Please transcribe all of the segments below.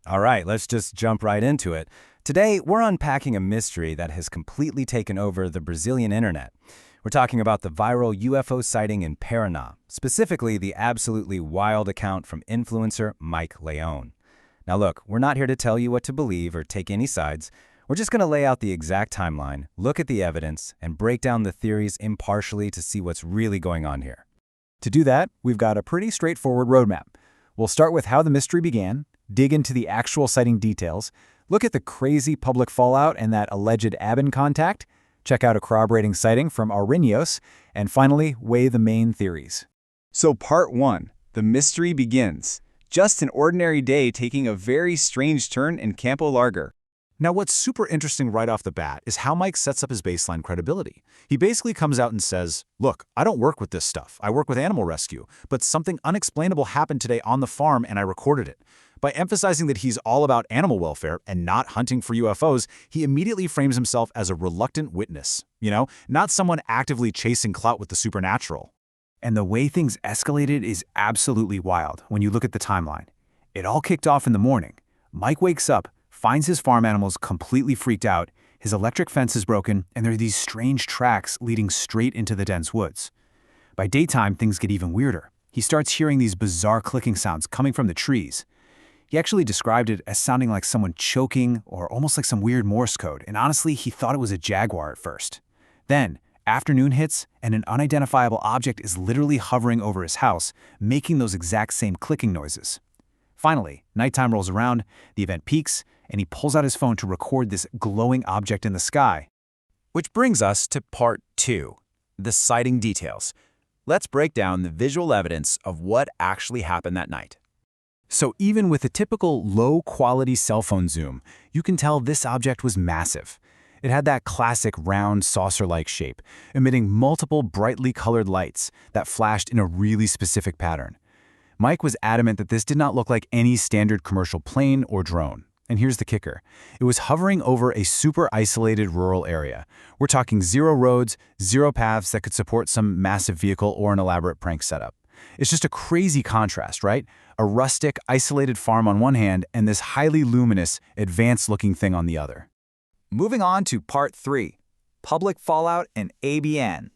All right, let's just jump right into it. Today, we're unpacking a mystery that has completely taken over the Brazilian internet. We're talking about the viral UFO sighting in Paraná, specifically the absolutely wild account from influencer Mike Leone. Now look, we're not here to tell you what to believe or take any sides. We're just going to lay out the exact timeline, look at the evidence, and break down the theories impartially to see what's really going on here. To do that, we've got a pretty straightforward roadmap. We'll start with how the mystery began, dig into the actual sighting details, look at the crazy public fallout and that alleged Abin contact, check out a corroborating sighting from Arinos, and finally, weigh the main theories. So part 1, the mystery begins. Just an ordinary day taking a very strange turn in Campo Largo. Now, what's super interesting right off the bat is how Mike sets up his baseline credibility. He basically comes out and says, look, I don't work with this stuff. I work with animal rescue, but something unexplainable happened today on the farm and I recorded it. By emphasizing that he's all about animal welfare and not hunting for UFOs, he immediately frames himself as a reluctant witness, not someone actively chasing clout with the supernatural. And the way things escalated is absolutely wild when you look at the timeline. It all kicked off in the morning. Mike wakes up, finds his farm animals completely freaked out, his electric fence is broken, and there are these strange tracks leading straight into the dense woods. By daytime, things get even weirder. He starts hearing these bizarre clicking sounds coming from the trees. He actually described it as sounding like someone choking or almost like some weird Morse code, and honestly, he thought it was a jaguar at first. Then, afternoon hits, and an unidentifiable object is literally hovering over his house, making those exact same clicking noises. Finally, nighttime rolls around, the event peaks, and he pulls out his phone to record this glowing object in the sky. Which brings us to part 2, the sighting details. Let's break down the visual evidence of what actually happened that night. So even with a typical low-quality cell phone zoom, you can tell this object was massive. It had that classic round saucer-like shape, emitting multiple brightly colored lights that flashed in a really specific pattern. Mike was adamant that this did not look like any standard commercial plane or drone. And here's the kicker. It was hovering over a super isolated rural area. We're talking 0 roads, 0 paths that could support some massive vehicle or an elaborate prank setup. It's just a crazy contrast, right? A rustic, isolated farm on one hand and this highly luminous, advanced-looking thing on the other. Moving on to part 3, public fallout and ABN.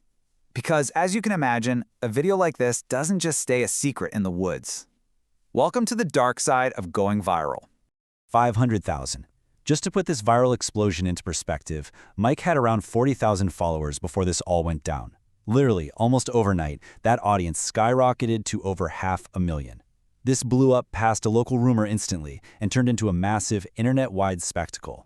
Because as you can imagine, a video like this doesn't just stay a secret in the woods. Welcome to the dark side of going viral. 500,000. Just to put this viral explosion into perspective, Mike had around 40,000 followers before this all went down. Literally, almost overnight, that audience skyrocketed to over 500,000. This blew up past a local rumor instantly and turned into a massive internet-wide spectacle.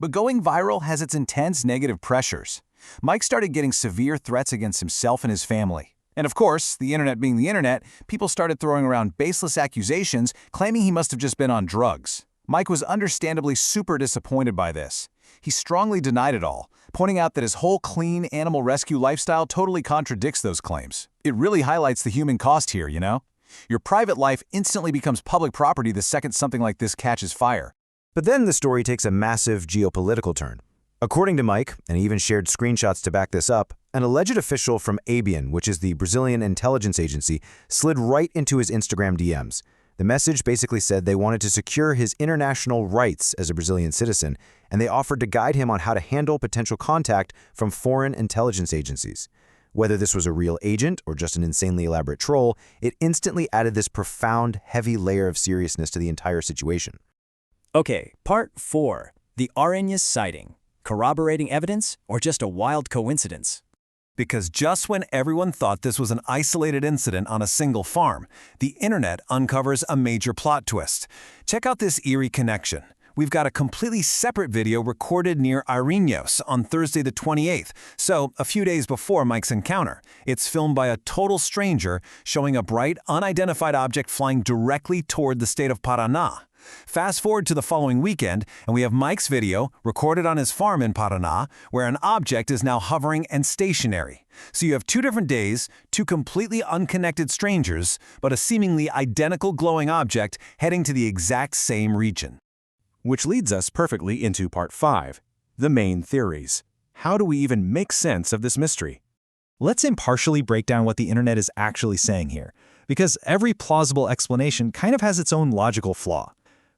But going viral has its intense negative pressures. Mike started getting severe threats against himself and his family. And of course, the internet being the internet, people started throwing around baseless accusations, claiming he must have just been on drugs. Mike was understandably super disappointed by this. He strongly denied it all, pointing out that his whole clean animal rescue lifestyle totally contradicts those claims. It really highlights the human cost here, Your private life instantly becomes public property the second something like this catches fire. But then the story takes a massive geopolitical turn. According to Mike, and he even shared screenshots to back this up, an alleged official from ABN, which is the Brazilian intelligence agency, slid right into his Instagram DMs. The message basically said they wanted to secure his international rights as a Brazilian citizen, and they offered to guide him on how to handle potential contact from foreign intelligence agencies. Whether this was a real agent or just an insanely elaborate troll, it instantly added this profound, heavy layer of seriousness to the entire situation. Okay, part 4, the Arinos sighting. Corroborating evidence or just a wild coincidence? Because just when everyone thought this was an isolated incident on a single farm, the internet uncovers a major plot twist. Check out this eerie connection. We've got a completely separate video recorded near Arinos on Thursday the 28th, so a few days before Mike's encounter. It's filmed by a total stranger showing a bright, unidentified object flying directly toward the state of Paraná. Fast forward to the following weekend, and we have Mike's video recorded on his farm in Paraná, where an object is now hovering and stationary. So you have 2 different days, 2 completely unconnected strangers, but a seemingly identical glowing object heading to the exact same region. Which leads us perfectly into part 5, the main theories. How do we even make sense of this mystery? Let's impartially break down what the internet is actually saying here, because every plausible explanation kind of has its own logical flaw.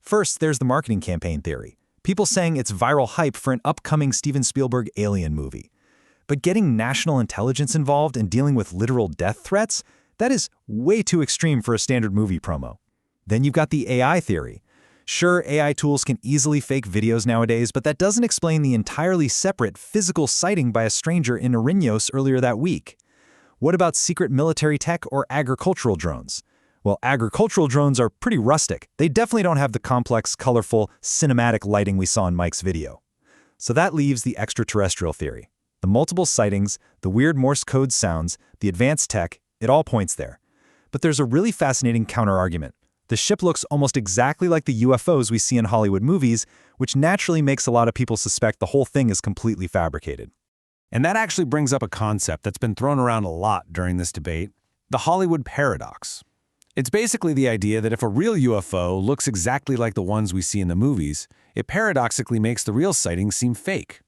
First, there's the marketing campaign theory. People saying it's viral hype for an upcoming Steven Spielberg alien movie. But getting national intelligence involved and dealing with literal death threats, that is way too extreme for a standard movie promo. Then you've got the AI theory. Sure, AI tools can easily fake videos nowadays, but that doesn't explain the entirely separate physical sighting by a stranger in Ariños earlier that week. What about secret military tech or agricultural drones? Well, agricultural drones are pretty rustic. They definitely don't have the complex, colorful, cinematic lighting we saw in Mike's video. So that leaves the extraterrestrial theory. The multiple sightings, the weird Morse code sounds, the advanced tech, it all points there. But there's a really fascinating counter-argument. The ship looks almost exactly like the UFOs we see in Hollywood movies, which naturally makes a lot of people suspect the whole thing is completely fabricated. And that actually brings up a concept that's been thrown around a lot during this debate, the Hollywood paradox. It's basically the idea that if a real UFO looks exactly like the ones we see in the movies, it paradoxically makes the real sighting seem fake.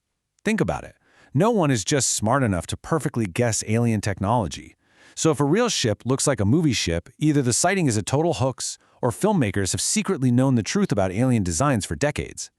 Think about it. No one is just smart enough to perfectly guess alien technology. So if a real ship looks like a movie ship, either the sighting is a total hoax, or filmmakers have secretly known the truth about alien designs for decades.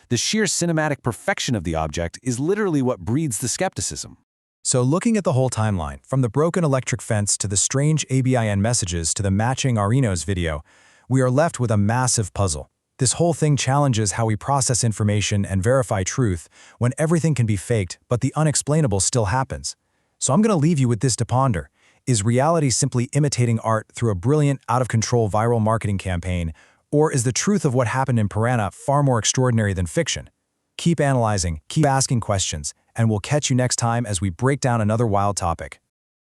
The sheer cinematic perfection of the object is literally what breeds the skepticism. So looking at the whole timeline, from the broken electric fence to the strange ABIN messages to the matching Ariños video, we are left with a massive puzzle. This whole thing challenges how we process information and verify truth when everything can be faked, but the unexplainable still happens. So I'm going to leave you with this to ponder. Is reality simply imitating art through a brilliant, out-of-control viral marketing campaign, or is the truth of what happened in Paraná far more extraordinary than fiction? Keep analyzing, keep asking questions, and we'll catch you next time as we break down another wild topic.